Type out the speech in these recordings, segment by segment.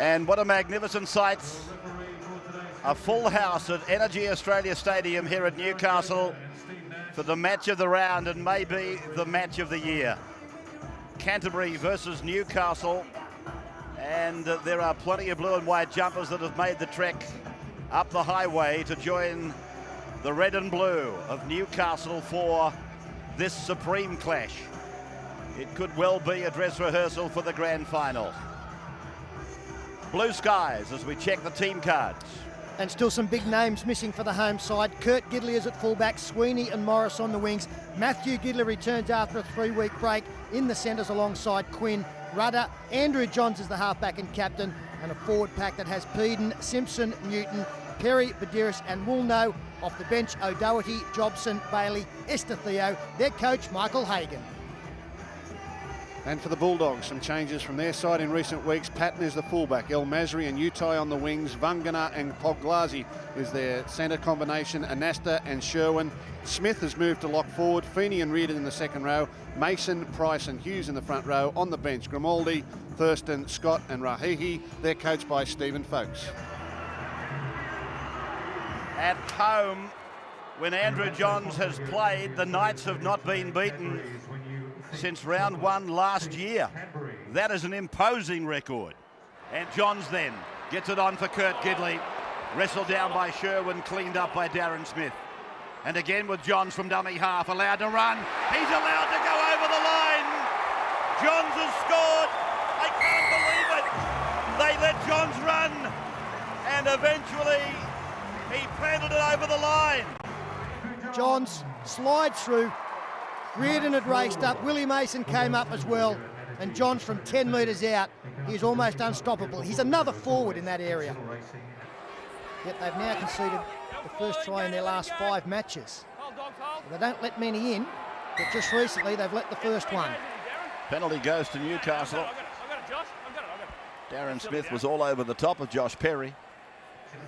And what a magnificent sight. A full house at Energy Australia Stadium here at Newcastle for the match of the round and maybe the match of the year. Canterbury versus Newcastle. And there are plenty of blue and white jumpers that have made the trek up the highway to join the red and blue of Newcastle for this supreme clash. It could well be a dress rehearsal for the grand final. Blue skies as we check the team cards. And still some big names missing for the home side. Kurt Gidley is at fullback, Sweeney and Morris on the wings. Matthew Gidley returns after a 3-week break in the centres alongside Quinn, Rudder. Andrew Johns is the halfback and captain, and a forward pack that has Peden, Simpson, Newton, Perry, Badiris and Woolnough. Off the bench, O'Doherty, Jobson, Bailey, Esther Theo, their coach Michael Hagan. And for the Bulldogs, some changes from their side in recent weeks. Patton is the fullback, El Masri and Utai on the wings, Vangana and Poglazi is their centre combination, Anasta and Sherwin. Smith has moved to lock forward, Feeney and Reardon in the second row, Mason, Price and Hughes in the front row. On the bench, Grimaldi, Thurston, Scott and Rahihi. They're coached by Stephen Folkes. At home, when Andrew Johns has played, the Knights have not been beaten since round 1 last year. That is an imposing record. And Johns then gets it on for Kurt Gidley. Wrestled down by Sherwin, cleaned up by Darren Smith. And again with Johns from dummy half, allowed to run. He's allowed to go over the line. Johns has scored. I can't believe it. They let Johns run. And eventually he planted it over the line. Johns slides through. Reardon had raced up, Willie Mason came up as well, and Johns from 10 metres out, he's almost unstoppable. He's another forward in that area. Yet they've now conceded the first try in their last 5 matches. They don't let many in, but just recently they've let the first one. Penalty goes to Newcastle. Darren Smith was all over the top of Josh Perry.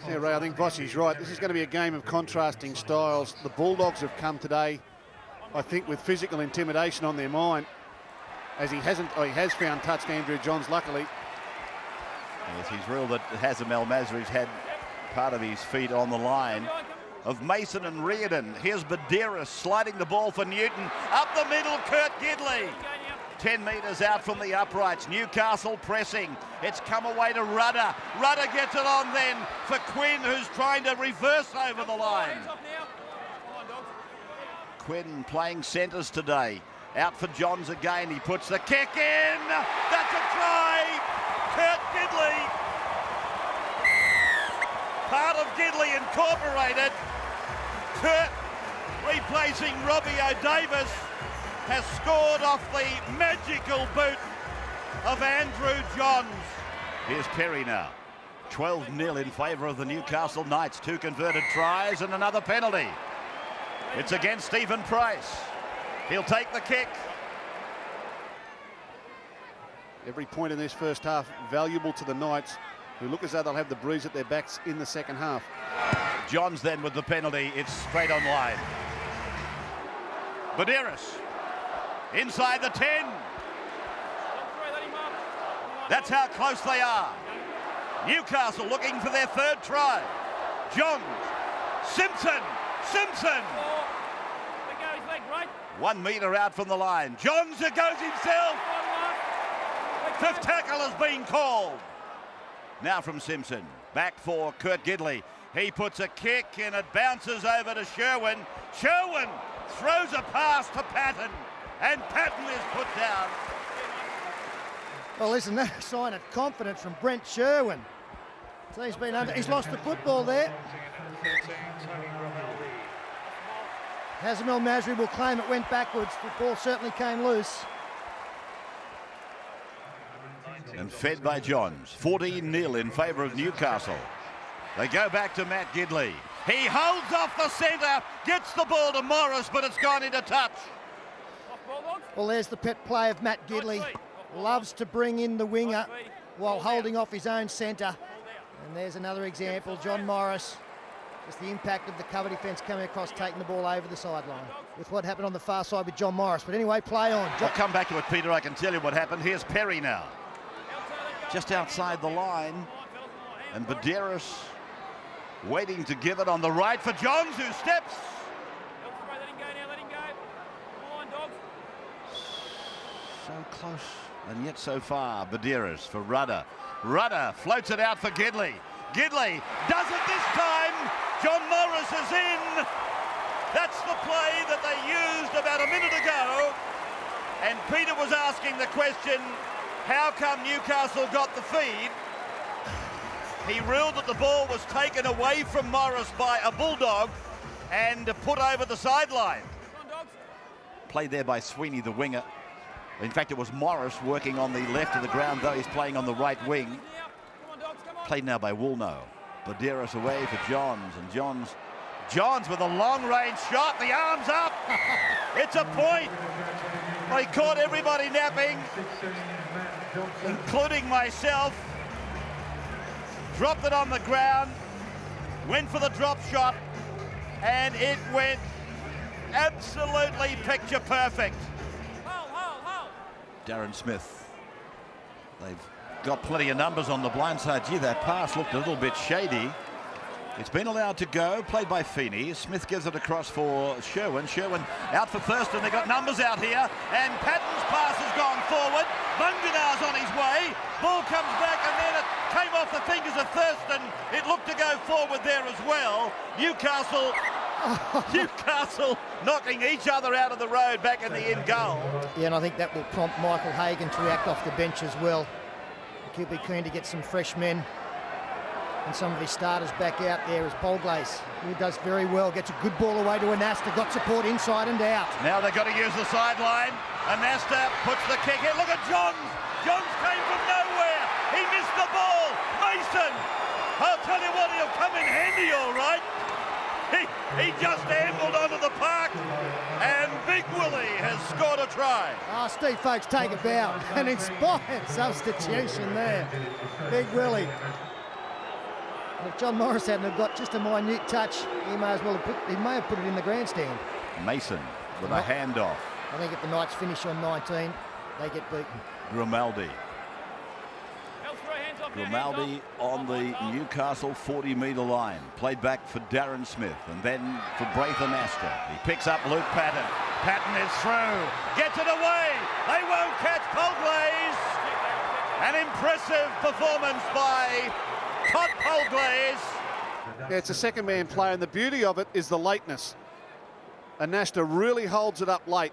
Yeah, Ray, I think Bossie's right. This is going to be a game of contrasting styles. The Bulldogs have come today, I think, with physical intimidation on their mind, as he has found touched Andrew Johns, luckily. Yes, he's ruled that Hazem El Masri's had part of his feet on the line of Mason and Reardon. Here's Badiris sliding the ball for Newton. Up the middle, Kurt Gidley. 10 metres out from the uprights. Newcastle pressing. It's come away to Rudder. Rudder gets it on then for Quinn, who's trying to reverse over the line. Quinn playing centres today. Out for Johns again. He puts the kick in. That's a try. Kurt Gidley. Part of Gidley incorporated. Kurt, replacing Robbie O'Davis, has scored off the magical boot of Andrew Johns. Here's Perry now. 12-0 in favour of the Newcastle Knights. 2 converted tries and another penalty. It's against Stephen Price. He'll take the kick. Every point in this first half valuable to the Knights, who look as though they'll have the breeze at their backs in the second half. Johns then with the penalty. It's straight on line. Badiris inside the 10. That's how close they are. Newcastle looking for their 3rd try. Johns, Simpson. 1 metre out from the line. Johns goes himself. 5th tackle has been called. Now from Simpson. Back for Kurt Gidley. He puts a kick and it bounces over to Sherwin. Sherwin throws a pass to Patton. And Patton is put down. Well, isn't that a sign of confidence from Brent Sherwin? So he's lost the football there. Hazem El Masri will claim it went backwards. The ball certainly came loose. And fed by Johns. 14-0 in favour of Newcastle. They go back to Matt Gidley. He holds off the centre, gets the ball to Morris, but it's gone into touch. Well, there's the pet play of Matt Gidley. Loves to bring in the winger while holding off his own centre. And there's another example. John Morris, just the impact of the cover defence coming across, taking the ball over the sideline. With what happened on the far side with John Morris. But anyway, play on. I'll come back to it, Peter. I can tell you what happened. Here's Perry now. just outside the line. And Badeiros waiting to give it on the right for Johns, who steps. So close and yet so far. Badeiros for Rudder. Rudder floats it out for Gidley. Gidley does it this time. John Morris is in. That's the play that they used about a minute ago. And Peter was asking the question, how come Newcastle got the feed? He ruled that the ball was taken away from Morris by a Bulldog and put over the sideline. Played there by Sweeney, the winger. In fact, it was Morris working on the left of the ground, though he's playing on the right wing. Played now by Woolnough. Badeiros away for Johns, and Johns with a long-range shot, the arms up. It's a point. They caught everybody napping, including myself. Dropped it on the ground, went for the drop shot, and it went absolutely picture perfect. Darren Smith. They've got plenty of numbers on the blind side. Gee, that pass looked a little bit shady. It's been allowed to go, played by Feeney. Smith gives it across for Sherwin. Sherwin out for Thurston. They've got numbers out here. And Patton's pass has gone forward. Bunganar's on his way. Ball comes back, and then it came off the fingers of Thurston. It looked to go forward there as well. Newcastle knocking each other out of the road back in the in goal. Yeah, and I think that will prompt Michael Hagan to react off the bench as well. He'll be keen to get some fresh men and some of his starters back out there as Polglaze, who does very well, gets a good ball away to Anasta, got support inside and out. Now they've got to use the sideline. Anasta puts the kick in. Look at Johns. Johns came from nowhere. He missed the ball. Mason, I'll tell you what, he'll come in handy all right. He just ambled onto the park, and Big Willie has scored a try. Steve Folkes take a bow. An inspired substitution there. Big Willie. And if John Morris hadn't have got just a minute touch, he may have put it in the grandstand. Mason with a handoff. I think if the Knights finish on 19, they get beaten. Grimaldi. Grimaldi on the Newcastle 40-metre line. Played back for Darren Smith and then for Braithen Astor. He picks up Luke Patton. Patton is through. Gets it away. They won't catch Polglaze. An impressive performance by Todd Polglaze. Yeah, it's a second-man play, and the beauty of it is the lateness. Anasta really holds it up late.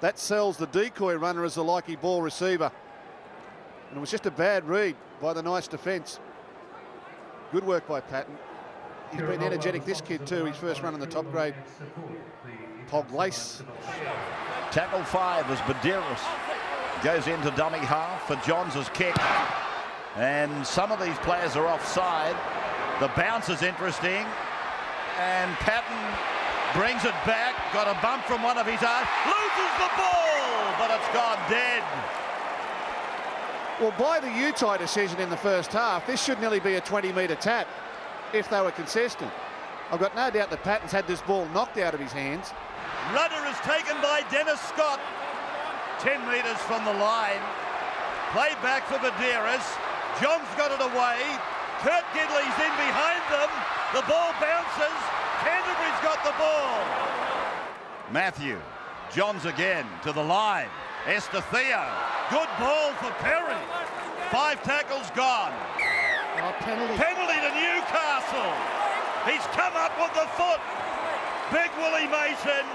That sells the decoy runner as a likely ball receiver. And it was just a bad read by the Knights defence. Good work by Patton. He's been energetic, this kid too, his first run in the top grade. Polglaze. Tackle 5 as Badeiros goes into dummy half for Johns' kick. And some of these players are offside. The bounce is interesting. And Patton brings it back. Got a bump from one of his arms. Loses the ball, but it's gone dead. Well, by the Utai decision in the first half, this should nearly be a 20-metre tap if they were consistent. I've got no doubt that Patton's had this ball knocked out of his hands. Rudder is taken by Dennis Scott. 10 metres from the line. Played back for Badeiros. John's got it away. Kurt Gidley's in behind them. The ball bounces. Canterbury's got the ball. Matthew. Johns again to the line. Estetheo. Good ball for Perry. 5 tackles gone. Penalty. Penalty to Newcastle. He's come up with the foot. Big Willie Mason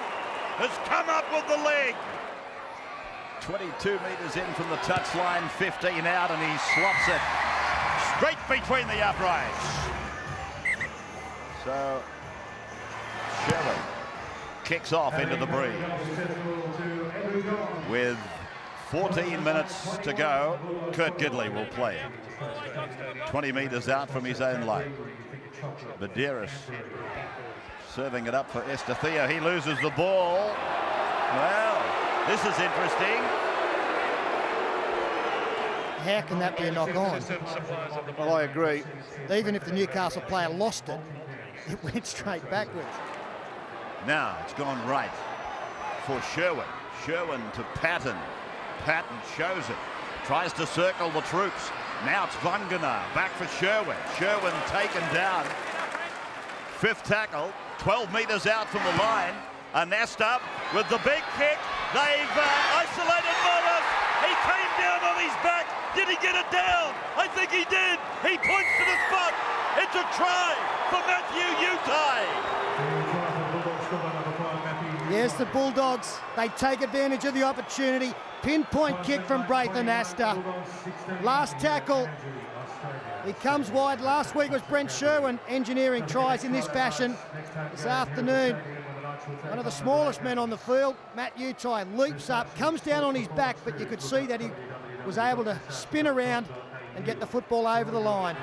has come up with the leg. 22 metres in from the touchline, 15 out, and he slops it straight between the uprights. So Sherwin kicks off into the breeze. With 14 minutes to go, Kurt Gidley will play it. 20 metres out from his own line. Badeiros serving it up for Estetheo. He loses the ball. Well, this is interesting. How can that be a knock on? Well, I agree. Even if the Newcastle player lost it, it went straight backwards. Now it's gone right for Sherwin. Sherwin to Patton. Patton shows it. Tries to circle the troops. Now it's Vangana, back for Sherwin. Sherwin taken down. Fifth tackle, 12 metres out from the line. Anasta with the big kick. They've isolated Morris. He came down on his back. Did he get it down? I think he did. He points to the spot. It's a try for Matthew Utai. Yes, the Bulldogs, they take advantage of the opportunity. Pinpoint kick from Braith Anasta. Last tackle. He comes wide. Last week was Brent Sherwin engineering tries in this fashion. This afternoon, one of the smallest men on the field, Matt Utai, leaps up, comes down on his back, but you could see that he was able to spin around and get the football over the line.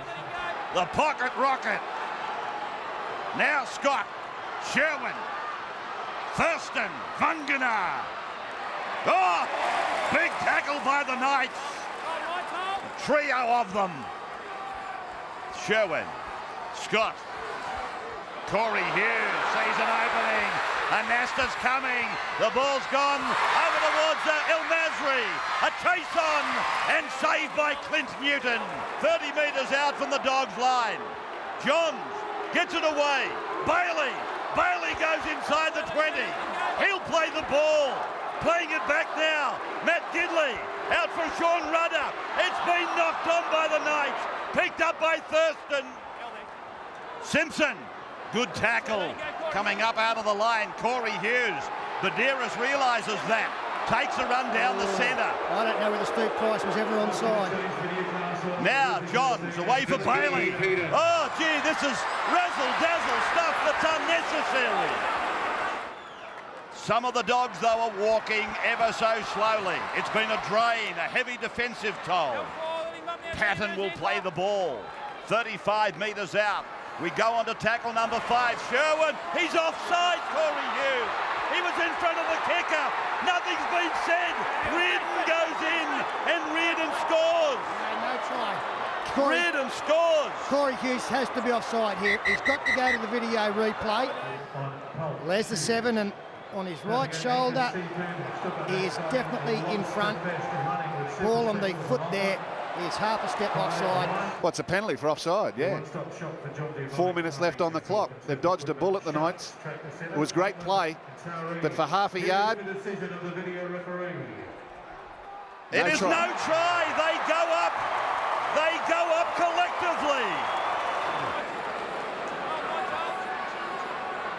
The pocket rocket. Now Scott, Sherwin, Thurston, Vangana. Oh, big tackle by the Knights. A trio of them. Sherwin, Scott, Corey Hughes sees an opening. Anasta's coming. The ball's gone over towards El Masri. A chase on and saved by Clint Newton. 30 metres out from the Dogs' line. Johns gets it away. Bailey goes inside the 20. He'll play the ball. Playing it back now. Matt Gidley out for Sean Rudder. It's been knocked on by the Knights. Picked up by Thurston. Simpson. Good tackle. Coming up out of the line, Corey Hughes. Badeiras realises that. Takes a run down the centre. I don't know whether Steve Price was ever onside. Now Johns away for Bailey. Oh, gee, this is razzle-dazzle stuff that's unnecessary. Some of the Dogs, though, are walking ever so slowly. It's been a drain, a heavy defensive toll. Patton will play the ball. 35 metres out. We go on to tackle number 5. Sherwin, he's offside, Corey Hughes. He was in front of the kicker. Nothing's been said. Reardon goes in and Reardon scores. No try. Reardon scores. Corey Hughes has to be offside here. He's got to go to the video replay. There's the 7 and on his right shoulder. He is definitely in front. Ball on the foot there. He's half a step offside. What's a penalty for offside? Yeah. 4 minutes left on the clock. They've dodged a bullet, the Knights. It was great play, but for half a yard. It is no try. They go up. They go up collectively.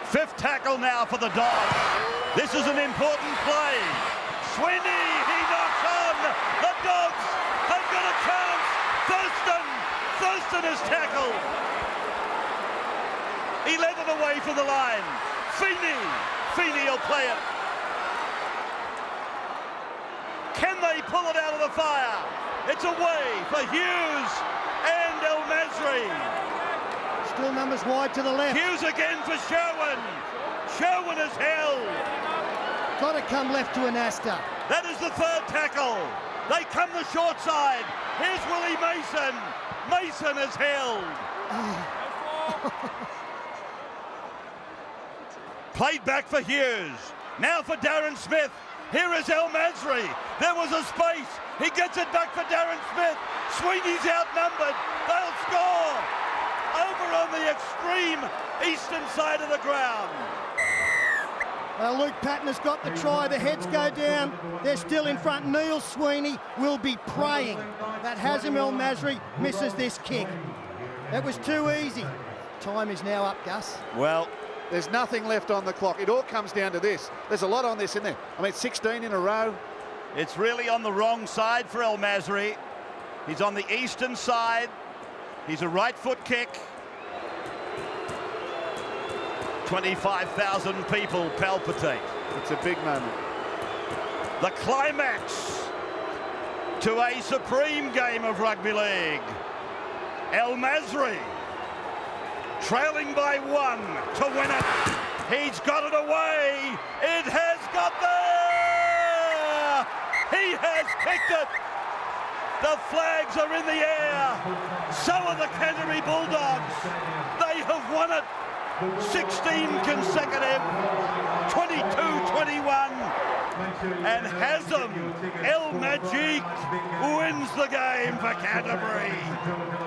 Fifth tackle now for the Dogs. This is an important play. Sweeney, he knocks on. The Dogs have got a chance. Thurston is tackled. 11 away from the line. Feeney will play it. Can they pull it out of the fire? It's away for Hughes and El Masri. Still numbers wide to the left. Hughes again for Sherwin. Sherwin is held. Got to come left to Anasta. That is the third tackle. They come the short side. Here's Willie Mason. Mason is held. Played back for Hughes. Now for Darren Smith. Here is El Masri. There was a space. He gets it back for Darren Smith. Sweeney's outnumbered. They'll score. Over on the extreme eastern side of the ground. Luke Patton has got the try. The heads go down. They're still in front. Neil Sweeney will be praying that Hazem El Masri misses this kick. That was too easy. Time is now up, Gus. Well, there's nothing left on the clock. It all comes down to this. There's a lot on this, isn't there? I mean, 16 in a row. It's really on the wrong side for El Masri. He's on the eastern side. He's a right foot kick. 25,000 people palpitate. It's a big moment. The climax to a supreme game of rugby league. El Masri trailing by 1 to win it. He's got it away. It has got there. He has kicked it. The flags are in the air. So are the Canterbury Bulldogs. They have won it. 16 consecutive, 22-21. And Hazem El Magic wins the game for Canterbury.